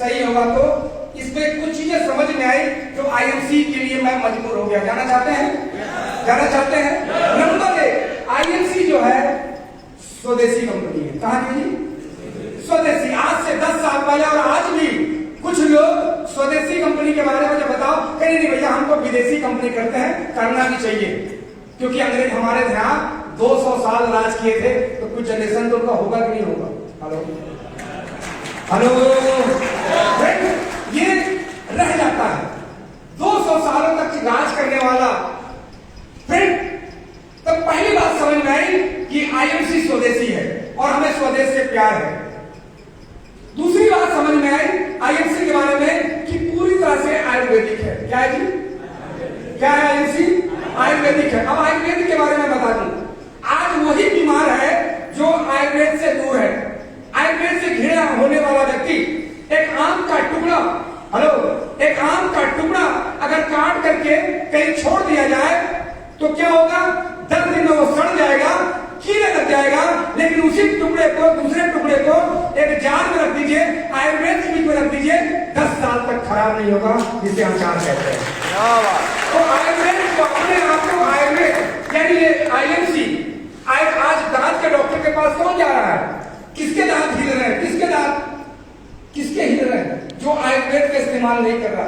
सही होगा तो इसमें कुछ चीजें समझ में आई जो आईएमसी के लिए मैं मजबूर हो गया। जाना चाहते हैं? जाना चाहते हैं? नंबर 1, आईएमसी जो है स्वदेशी कंपनी है। कहाँ की जी? स्वदेशी। आज से 10 साल पहले और आज भी कुछ लोग स्वदेशी कंपनी के बारे में जब बताओ, कहीं नहीं भैया हम तो विदेशी कंपनी करते हैं, करना भी चाहिए, क्योंकि अंग्रेज हमारे यहाँ 200 साल राज किए थे, तो कुछ जनरेशन तो उनका होगा कि नहीं होगा। हेलो हेलो, ये रह जाता है 200 सालों तक राज करने वाला। फ्रेंड, तो पहली बात समझ में आई कि आईएमसी स्वदेशी है और हमें स्वदेश से प्यार है। दूसरी बात समझ में आई आईएमसी के बारे में कि पूरी तरह से आयुर्वेदिक है। क्या है जी? क्या है आईएमसी? आयुर्वेदिक है। अब आयुर्वेद के बारे में बता दूं, आज वही बीमार है जो आयुर्वेद से दूर है। आयुर्वेद से घृणा होने वाला व्यक्ति एक आम का टुकड़ा, हेलो, एक आम का टुकड़ा अगर काट करके कहीं छोड़ दिया जाए तो क्या होगा? 10 दिन में वो सड़ जाएगा, कीड़े लग जाएगा। लेकिन उसी टुकड़े को, दूसरे टुकड़े को एक जार में रख दीजिए, आयुर्वेद की में रख दीजिए, 10 साल तक खराब नहीं होगा, जिसे हम चार कहते हैं। तो आयुर्वेद को अपने आप को आयुर्वेद यानी ये आईएमसी। आज दांत के डॉक्टर के पास कौन जा रहा है? किसके दांत हिल रहे हैं? किसके दांत किसके हिल रहे हैं? जो आयुर्वेद का इस्तेमाल नहीं कर रहा।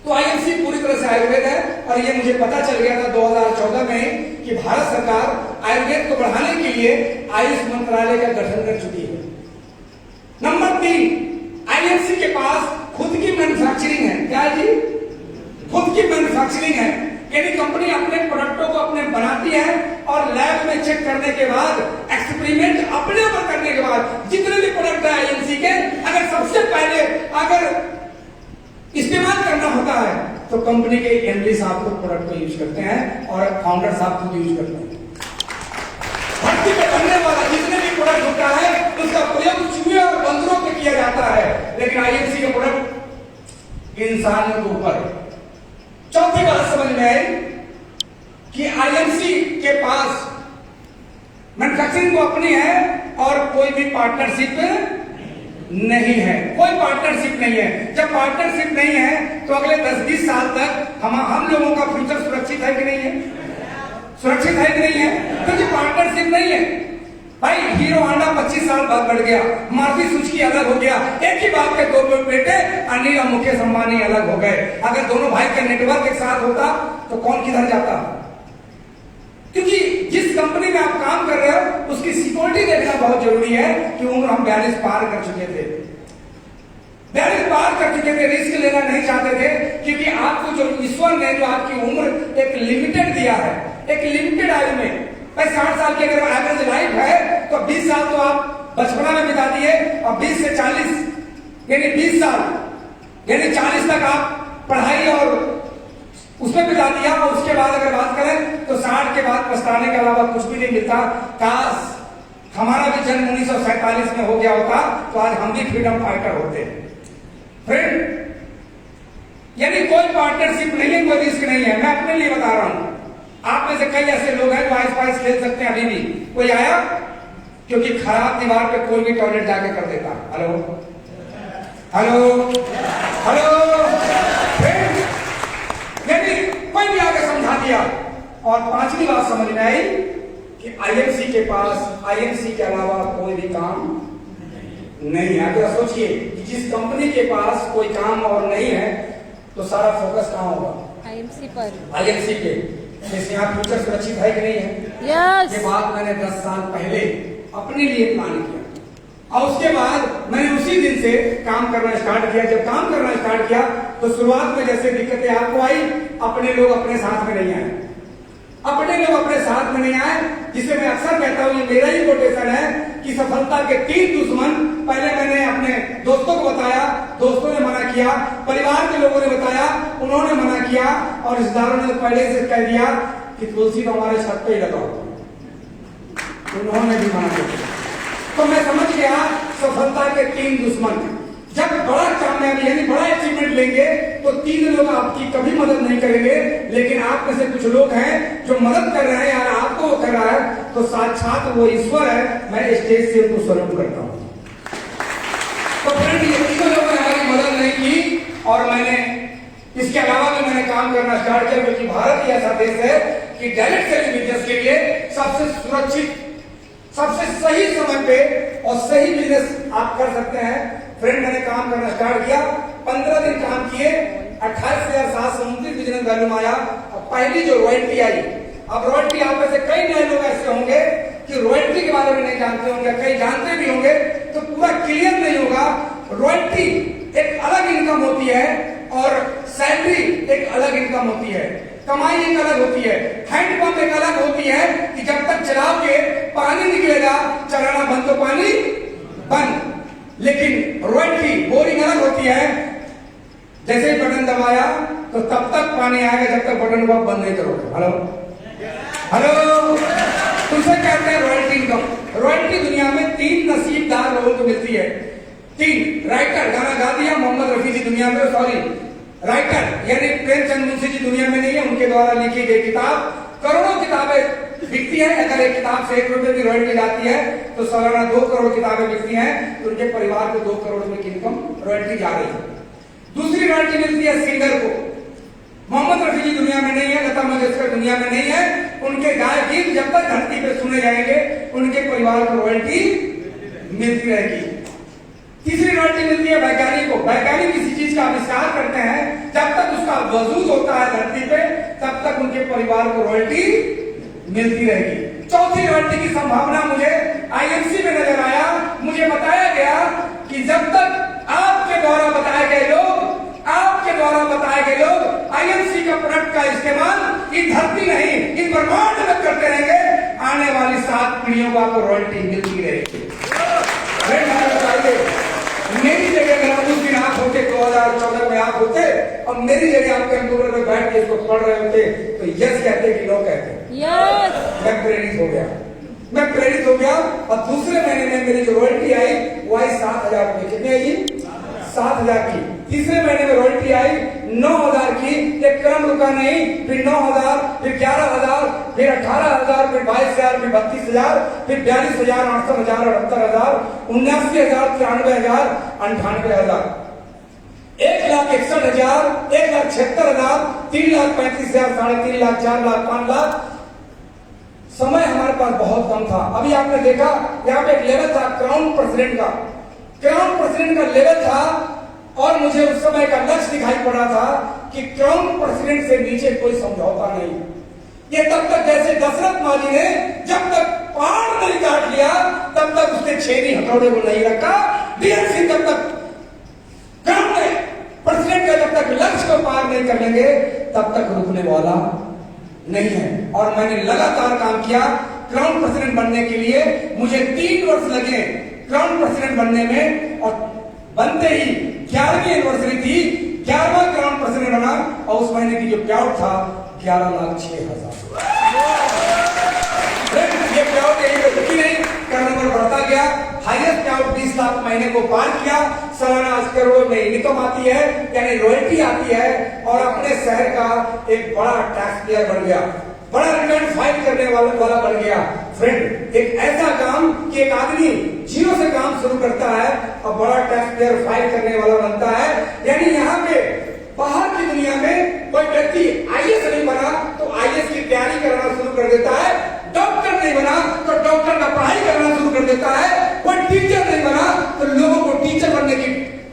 तो आईएमसी पूरी तरह से आयुर्वेद है। और ये मुझे पता चल गया था 2014 में कि भारत सरकार आयुर्वेद को बढ़ाने के लिए आयुष मंत्रालय का गठन कर चुकी है। नंबर 3, आईएमसी के पास खुद की मैन्युफैक्चरिंग है। क्या है जी? खुद की मैन्युफैक्चरिंग है, यानी कंपनी अपने प्रोडक्टों को अपने बनाती है और लैब में चेक करने के बाद, एक्सपेरिमेंट अपने ऊपर करने के बाद, जितने भी प्रोडक्ट है आईएमसी के, अगर सबसे पहले अगर इस्तेमाल करना होता है तो कंपनी के एमडी साहब को प्रोडक्ट को यूज करते हैं और फाउंडर साहब खुद यूज करते हैं। धरती पे बनने वाला जितने भी प्रोडक्ट होता है उसका प्रयोग चूहे और बंदरों पे किया जाता है, लेकिन आईएमसी के प्रोडक्ट इंसानों के ऊपर है। चौथी बात समझ में आई कि आईएमसी के पास मैन्युफैक्चरिंग को अपनी है और कोई भी पार्टनरशिप नहीं है। कोई पार्टनरशिप नहीं है। जब पार्टनरशिप नहीं है तो अगले 10-20 साल तक हम लोगों का फ्यूचर सुरक्षित है कि नहीं है? सुरक्षित है कि नहीं है? क्योंकि पार्टनरशिप नहीं है। भाई हीरो होंडा 25 साल बाद बढ़ गया, मारुति सुजुकी अलग हो गया, एक ही बाप के 2 बेटे अनिल और मुकेश अंबानी अलग हो गए। अगर दोनों भाई का नेटवर्क एक साथ होता तो कौन किधर जाता? क्योंकि जिस कंपनी में आप काम कर रहे हो उसकी सिक्योरिटी देखना बहुत जरूरी है कि उम्र हम 42 पार कर चुके थे, 42 पार कर चुके थे, रिस्क लेना नहीं चाहते थे, क्योंकि आपको जो ईश्वर ने जो आपकी उम्र एक लिमिटेड दिया है, एक लिमिटेड आयु में। भाई 60 साल की अगर एवरेज लाइफ है तो 20 साल तो आप बचपना में बिता दिए और 20 से 40 यानी 20 साल यानी 40 तक आप पढ़ाई और उसमें बिता दिया। और उसके बाद अगर बात करें तो 60 के बाद पछताने के अलावा कुछ भी नहीं मिलता। काश हमारा भी जन्म 1947 में हो गया होता तो आज हम भी फ्रीडम फाइटर होते। फ्रेंड, यानी कोई पार्टनरशिप नहीं है, कोई रिस्क नहीं है। मैं अपने लिए बता रहा हूं, आप में से कई ऐसे लोग हैं जो आइस पाइस खेल सकते हैं अभी भी। कोई आया? क्योंकि खराब दीवार पे कोई भी टॉयलेट जाके कर देता। हेलो हेलो हेलो, यानी कोई भी आगे समझा दिया। और 5वीं बात समझ में आई कि आईएमसी के पास आईएमसी के अलावा कोई भी काम नहीं है। तो सोचिए कि जिस कंपनी के पास कोई काम और नहीं है तो सारा फोकस कहाँ होगा? आईएमसी पर, आईएमसी पे। जैसे यहाँ फ्यूचर सुरक्षित है कि नहीं है? यस। ये बात मैंने 10 साल पहले अपने लिए प्लान किया और उसके बाद मैंने उसी दिन से काम करना स्टार्ट किया। जब काम करना स्टार्ट किया तो शुरुआत में जैसे दिक्कतें आपको आई, अपने लोग अपने साथ में नहीं आए, अपने लोग अपने साथ में नहीं आए, जिसे मैं अक्सर कहता हूं, ये मेरा ही कोटेशन है कि सफलता के 3 दुश्मन। पहले मैंने अपने दोस्तों को बताया, दोस्तों ने मना किया, परिवार के लोगों ने बताया, उन्होंने मना किया, और रिश्तेदारों ने पहले से कह दिया कि तुलसी तो हमारे छत पे ही लगा होता, उन्होंने भी मना किया। तो मैं समझ गया सफलता के 3 दुश्मन। जब बड़ा कामयाबी यानी बड़ा अचीवमेंट लेंगे तो 3 लोग आपकी कभी मदद नहीं करेंगे, लेकिन आप में से कुछ लोग हैं जो मदद कर रहे हैं या आपको वो कर रहा है, तो साक्षात वो ईश्वर है। मैं स्टेज से उनको सलाम करता हूं। तो फ्रेंड, ये 3 लोग और मैंने इसके अलावा भी मैंने काम करना स्टार्ट किया, क्योंकि भारत ही ऐसा देश है कि डायरेक्ट सेलिंग बिजनेस के लिए सबसे सुरक्षित, सबसे सही समय पे और सही बिजनेस आप कर सकते हैं। फ्रेंड, मैंने काम करना स्टार्ट किया, 15 दिन काम किए, 28,729 बिजनेस वैल्यूम आया। और पहली जो रॉयल्टी आई, अब रॉयल्टी आप में से कई नए लोग ऐसे होंगे कि रॉयल्टी के बारे में नहीं जानते होंगे, कई जानते भी होंगे तो पूरा क्लियर नहीं होगा। रॉयल्टी एक अलग इनकम होती है और सैलरी एक अलग इनकम होती है, कमाई एक अलग होती है। हैंडपंप एक अलग होती है कि जब तक चलाओगे पानी निकलेगा, चलाना बंद तो पानी बंद। लेकिन रॉयल्टी बोरिंग अलग होती है, जैसे ही बटन दबाया तो तब तक पानी आएगा जब तक बटन को आप बंद नहीं करोगे। हेलो हेलो, तुमसे कहते हैं रॉयल्टी इनकम। रॉयल्टी दुनिया में 3 नसीबदार लोगों को मिलती है। 3 राइटर, गाना गा दिया मोहम्मद रफी जी दुनिया में, सॉरी राइटर यानी प्रेमचंद मुंशी जी दुनिया में नहीं है, उनके द्वारा लिखी गई किताब करोड़ों किताबें बिकती है। अगर एक किताब से 1 रुपए की रॉयल्टी जाती है तो सालाना 2 करोड़ किताबें बिकती हैं, तो उनके परिवार को 2 करोड़ रुपए की इनकम रॉयल्टी जा रही है। दूसरी रॉयल्टी मिलती है सिंगर को। मोहम्मद रफी जी दुनिया में नहीं है, लता मंगेशकर दुनिया में नहीं है, उनके गाए गीत जब तक धरती पे सुने जाएंगे उनके परिवार को रॉयल्टी मिलती रहेगी। तीसरी रॉयल्टी मिलती है वैज्ञानिक को। वैज्ञानिक किसी चीज का आविष्कार करते हैं, जब तक उसका वजूद होता है धरती पे तब तक उनके परिवार को रॉयल्टी मिलती रहेगी। चौथी रॉयल्टी की संभावना मुझे आईएमसी में नजर आया। मुझे बताया गया कि जब तक आपके द्वारा बताए गए लोग आईएमसी का प्रोडक्ट का इस्तेमाल इस धरती नहीं इस ब्रह्मांड में करते रहेंगे, आने वाली 7 पीढ़ियों को आपको रॉयल्टी मिलती रहेगी। मेरी जगह अगर उस दिन आप होते 2014 में आप होते और मेरी जगह आप कंप्यूटर में बैठ के इसको पढ़ रहे होते तो यस कहते कि नो कहते। यस। मैं प्रेरित हो गया और दूसरे महीने में मेरी जो रॉयल्टी आई वो आई 7,000 रुपए। कितनी आई? 7,000 की। तीसरे महीने में रॉयल्टी आई 9,000 की। एक क्रम रुका नहीं, फिर 9,000, फिर 11,000, फिर 18,000, फिर 22,000, फिर 32,000, फिर 42,000, 68,000, 78,000, 79,000, 93,000, 98,000, 1,61,000, 1,76,000, 3,35,000, 3.5 लाख, 4 लाख, 5 लाख। समय हमारे पास बहुत कम था। अभी आपने देखा यहाँ पे एक लेवल था क्राउन प्रेसिडेंट का लेवल था और मुझे उस समय का लक्ष्य दिखाई पड़ा था कि क्राउन प्रेसिडेंट से नीचे कोई समझौता नहीं। ये तब तक जैसे दशरथ माली ने जब तक पहाड़ नहीं काट लिया तब तक उसने छेनी हथौड़े को नहीं रखा। डीएन सिंह जब तक क्राउन प्रेसिडेंट का जब तक लक्ष्य को पार नहीं कर लेंगे तब तक रुकने वाला नहीं है। और मैंने लगातार काम किया क्राउन प्रेसिडेंट बनने के लिए। मुझे 3 वर्ष लगे क्राउन प्रेसिडेंट बनने में और बनते ही 11वीं एनिवर्सरी थी, 11वां क्राउन प्रेसिडेंट बना और उस महीने की जो पेआउट था 11,06,000। ये पेआउट यही रुकी नहीं, टर्नओवर बढ़ता गया। हाईएस्ट पेआउट 20 लाख महीने को पार किया। सालाना 8 करोड़ में इनकम आती है यानी रॉयल्टी आती है और अपने शहर का एक बड़ा टैक्स पेयर बन गया, बड़ा रिटर्न फाइल करने वाला बन गया। फ्रेंड, एक ऐसा काम कि एक आदमी जीरो से काम शुरू करता है और बड़ा टैक्स पेयर फाइल करने वाला बनता है। यानी यहाँ पे बाहर की दुनिया में कोई व्यक्ति आईएएस नहीं बना तो आईएएस की तैयारी करना शुरू कर देता है, डॉक्टर नहीं बना तो डॉक्टर का पढ़ाई करना शुरू कर देता है, कोई टीचर नहीं बना तो लोगों को टीचर बनने की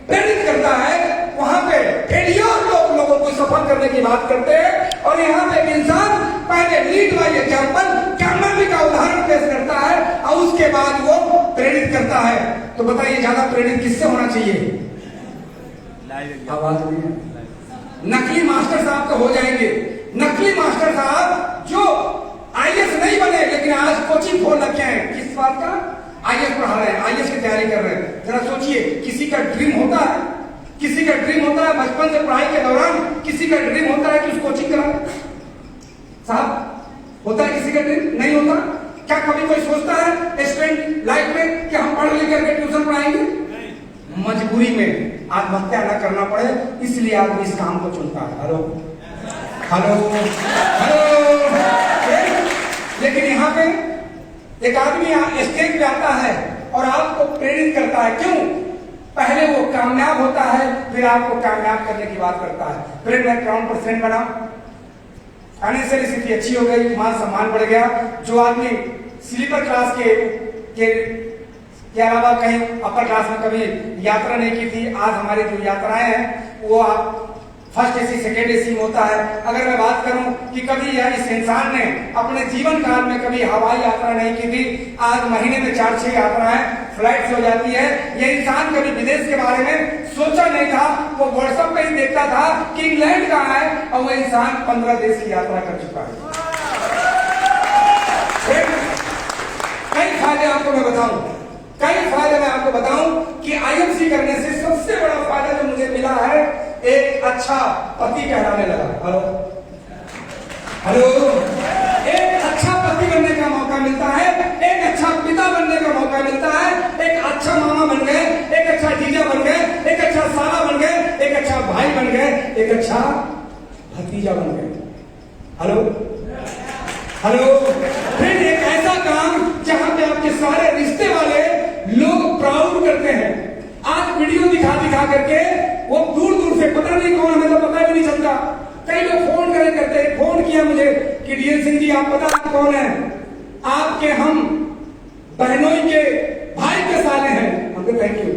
प्रेरित करता है। वहां पे फेलियर लोगों को सफल करने की बात करते हैं और यहाँ पे एक इंसान पहले लीड बाय एग्जांपल कामयाबी का उदाहरण पेश करता है और उसके बाद वो प्रेरित करता है। तो बताइए ज्यादा प्रेरित किससे होना चाहिए? आवाज नहीं है। नकली मास्टर साहब तो हो जाएंगे। नकली मास्टर साहब जो आईएएस नहीं बने लेकिन आज कोचिंग खोल रखे हैं, किस बात का? आईएएस पढ़ा रहे हैं, आईएएस की तैयारी कर रहे हैं। जरा सोचिए, किसी का ड्रीम होता है बचपन से पढ़ाई के दौरान किसी का ड्रीम होता है कि उस कोचिंग कराए? साहब होता है किसी का ड्रीम? नहीं होता। क्या कभी कोई सोचता है स्टूडेंट लाइफ में कि हम पढ़ लिख करके ट्यूशन पढ़ाएंगे? मजबूरी में आत्महत्या न करना पड़े इसलिए आदमी इस काम को चुनता है। Hello hello hello. लेकिन यहाँ पे एक आदमी यहाँ स्टेज पे आता है और आपको प्रेरित करता है। क्यों? पहले वो कामयाब होता है, फिर आपको कामयाब करने की बात करता है। फिर मैं क्राउन प्रेसिडेंट बना, फाइनेंशियल स्थिति अच्छी हो गई, मान सम्मान बढ़ गया। जो आदमी स्लीपर क्लास के अलावा कहीं अपर क्लास में कभी यात्रा नहीं की थी, आज हमारी जो यात्राएं हैं वो आप फर्स्ट एसी सेकेंड एसी में होता है। अगर मैं बात करूं कि कभी इस इंसान ने अपने जीवन काल में कभी हवाई यात्रा नहीं की थी, आज महीने में 4-6 यात्राएं फ्लाइट से हो जाती है। ये इंसान कभी विदेश के बारे में सोचा नहीं था, वो व्हाट्सएप पे ही देखता था कि इंग्लैंड कहाँ है, और वो इंसान 15 देश की यात्रा कर चुका है। कई फायदे आपको मैं बताऊं, कई फायदे मैं आपको बताऊं कि आईएमसी करने से सबसे बड़ा फायदा जो मुझे मिला है, एक अच्छा पति कहलाने लगा। हेलो हेलो, एक अच्छा पति बनने का मौका मिलता है, एक अच्छा पिता बनने का मौका मिलता है, एक अच्छा मामा बन गए, एक अच्छा जीजा बन गए, एक अच्छा साला बन गए, एक अच्छा भाई बन गए, एक अच्छा भतीजा बन गए। हेलो हेलो, फिर एक ऐसा काम जहां पे आपके सारे रिश्ते वाले लोग प्राउड करते हैं। आज वीडियो दिखा करके वो दूर दूर से, पता नहीं कौन, हमें तो पता भी नहीं चलता, कई लोग फोन करते हैं। फोन किया मुझे कि डीएल सिंह जी आप पता आप कौन है, आपके हम बहनोई के भाई के साले हैं। हमको थैंक यू,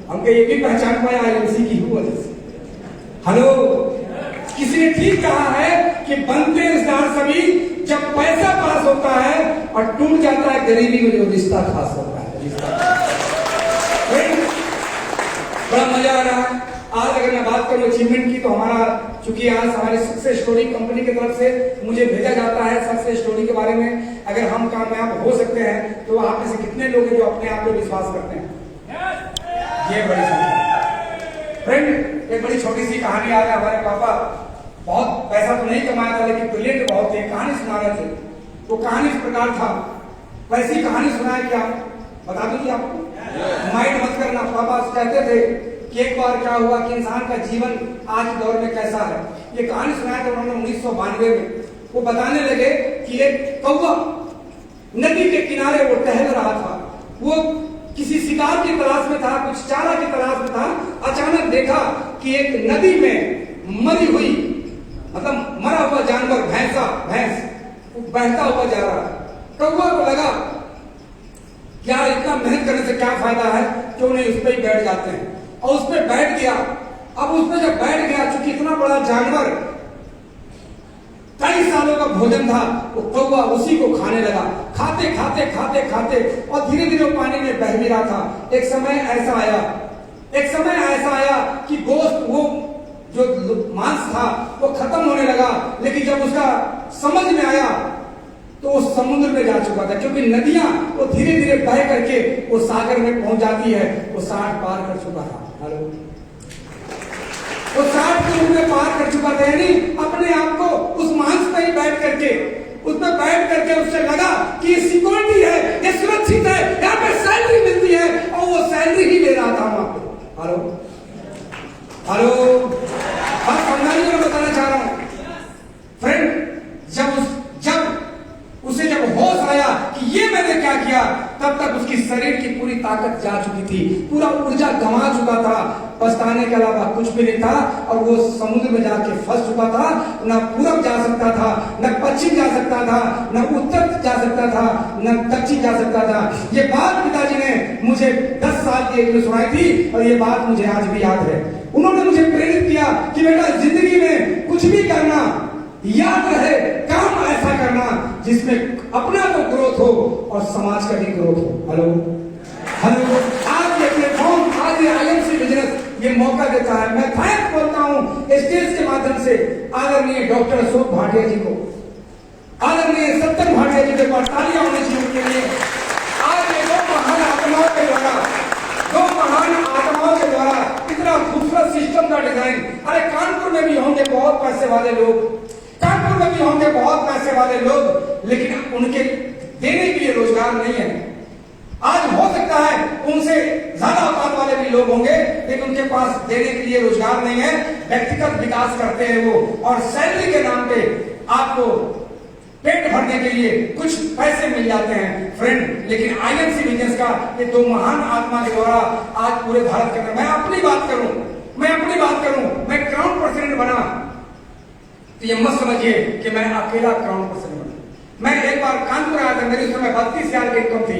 हमको ये भी पहचान पाया आईएमसी की वजह से। हेलो, किसी ने ठीक कहा है कि बनते रिश्तेदार सभी, जब पैसा पास होता है और टूट जाता है गरीबी में जो रिश्ता खास होता है। बड़ा मजा आ रहा है। आज अगर मैं बात करूं अचीवमेंट की, तो हमारा चूंकि आज हमारी सक्सेस स्टोरी कंपनी की तरफ से मुझे भेजा जाता है सक्सेस स्टोरी के बारे में, अगर हम कामयाब हो सकते हैं तो आप में से कितने लोग हैं जो अपने आप पे विश्वास करते हैं? ये बड़ी फ्रेंड, एक बड़ी छोटी सी कहानी आ है। हमारे पापा बहुत पैसा तो नहीं कमाया था, लेकिन ब्रिलियंट बहुत थे, कहानी सुना रहे थे। वो कहानी इस प्रकार था, वैसी कहानी सुनाए कि आप बता दूं आपको, माइंड मत करना। पापा कहते थे कि एक बार क्या हुआ कि इंसान का जीवन आज के दौर में कैसा है। ये कहानी सुनाया था उन्होंने 1992 में। वो बताने लगे कि एक कौवा नदी के किनारे वो टहल रहा था, वो किसी शिकार की तलाश में था, कुछ चारा की तलाश में था। अचानक देखा कि एक नदी में मरी हुई, मतलब मरा हुआ जानवर, भैंस बहता हुआ जा रहा है। कौवा को लगा यार इतना मेहनत करने से क्या फायदा है, क्यों नहीं उस पर ही बैठ जाते हैं, और उस पर बैठ गया। अब उस पर जब बैठ गया, चूंकि इतना बड़ा जानवर, कई सालों का भोजन था, वो कौवा उसी को खाने लगा। खाते खाते खाते खाते और धीरे धीरे पानी में बह भी रहा था। एक समय ऐसा आया कि गोश्त, वो जो मांस था वो खत्म होने लगा। लेकिन जब उसका समझ में आया तो वो समुद्र में जा चुका था, क्योंकि नदियां वो धीरे धीरे बह करके वो सागर में पहुंच जाती है। वो 60 पार कर चुका था। हेलो, वो 60 की उम्र में पार कर चुका था, यानी अपने आप को उस मांस पर ही बैठ करके, उस पर बैठ करके उससे लगा कि ये सिक्योरिटी है, ये सुरक्षित है, यहाँ पे सैलरी मिलती है, और वो सैलरी ही ले रहा था वहां पे। हेलो हेलो, आप समझाने को बताना चाह रहा हूं फ्रेंड, जब होश आया कि ये मैंने क्या किया, तब तक उसकी शरीर की पूरी ताकत जा चुकी थी, पूरा ऊर्जा गंवा चुका था, पछताने के अलावा कुछ भी नहीं था। और वो समुद्र में जाके फंस चुका था। न पूरब जा सकता था, न पश्चिम जा सकता था, न उत्तर जा सकता था, न दक्षिण जा सकता था। ये बात पिताजी ने मुझे 10 साल की एज में सुनाई थी, और ये बात मुझे आज भी याद है। उन्होंने मुझे प्रेरित किया कि बेटा जिंदगी में कुछ भी करना, याद रहे काम ऐसा करना जिसमें अपना तो ग्रोथ हो और समाज का भी ग्रोथ हो। हेलो हेलो, आज ये प्लेटफॉर्म, आज ये आईएमसी बिजनेस ये मौका देता है। मैं थैंक बोलता हूं स्टेज के माध्यम से आदरणीय डॉक्टर अशोक भाटिया जी को, आदरणीय सत्यम भाटिया जी के पास तालियां होनी चाहिए उनके लिए। आज ये दो महान आत्माओं के द्वारा इतना खूबसूरत सिस्टम का डिजाइन। अरे कानपुर में भी होंगे बहुत पैसे वाले लोग, कानपुर में भी होंगे बहुत पैसे वाले लोग, लेकिन उनके देने के लिए रोजगार नहीं है। आज हो सकता है उनसे ज्यादा औकात वाले भी लोग होंगे, लेकिन उनके पास देने के लिए रोजगार नहीं है। व्यक्तिगत विकास करते हैं वो, और सैलरी के नाम पे आपको पेट भरने के लिए कुछ पैसे मिल जाते हैं फ्रेंड, लेकिन आईएमसी बिजनेस का ये दो महान आत्मा के द्वारा आज पूरे भारत के अंदर मैं अपनी बात करूं, मैं क्राउन प्रेसिडेंट बना तो ये मत समझिए कि मैं अकेला क्राउन प्रेसिडेंट बना। मैं एक बार कानपुर आया था, मेरी उस समय 32,000 की इनकम थी,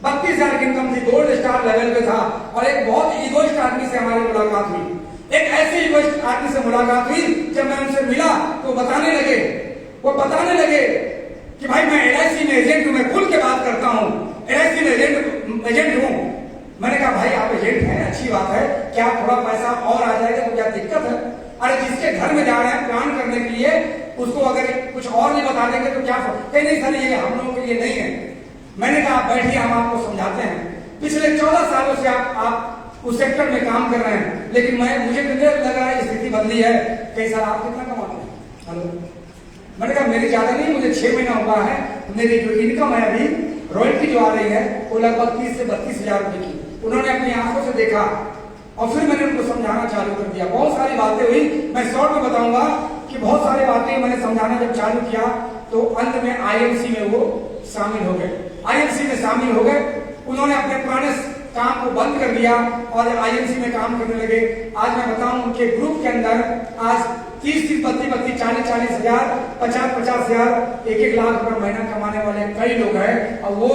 32,000 की इनकम थी, गोल्ड स्टार लेवल पे था, और एक बहुत ईगोइस्ट आदमी से हमारी मुलाकात हुई। एक ऐसे ईगोइस्ट आदमी से मुलाकात हुई, जब मैं उनसे मिला तो वो बताने लगे कि भाई मैं एलआईसी में एजेंट हूं, मैं खुल के बात करता हूं, एलआईसी में एजेंट हूं। मैंने कहा भाई आप एजेंट हैं, अच्छी बात है, क्या थोड़ा पैसा और आ जाएगा तो क्या दिक्कत है? अरे जिसके घर में जा रहे हैं प्लान करने के लिए, उसको अगर कुछ और नहीं बता देंगे तो क्या कहीं नहीं सर ये हम लोगों के लिए नहीं है। मैंने कहा आप बैठिए, हम आपको समझाते हैं। पिछले 14 सालों से आप उस सेक्टर में काम कर रहे हैं, लेकिन मुझे लग रहा है स्थिति बदली है। कहीं सर आप कितना कमाते हैं? हेलो, मैंने कहा मेरी ज्यादा नहीं, मुझे 6 महीना हुआ है, मेरी जो इनकम है अभी रॉयल्टी जो आ रही है वो लगभग 30 से 32,000 रुपए की। उन्होंने अपनी आंखों से देखा और फिर मैंने उनको समझाना चालू कर दिया। बहुत सारी बातें हुई, मैं शॉर्ट में बताऊंगा कि बहुत सारी बातें मैंने समझाना जब चालू किया तो अंत में आईएमसी में वो शामिल हो गए। आईएमसी में शामिल हो गए, उन्होंने अपने पुराने काम को बंद कर दिया और आईएमसी में काम करने लगे। आज मैं बताऊं उनके ग्रुप के अंदर आज 30-30, 32-32, 40-40 हजार, 50-50 हजार, 1-1 लाख रुपए महीना कमाने वाले कई लोग हैं, और वो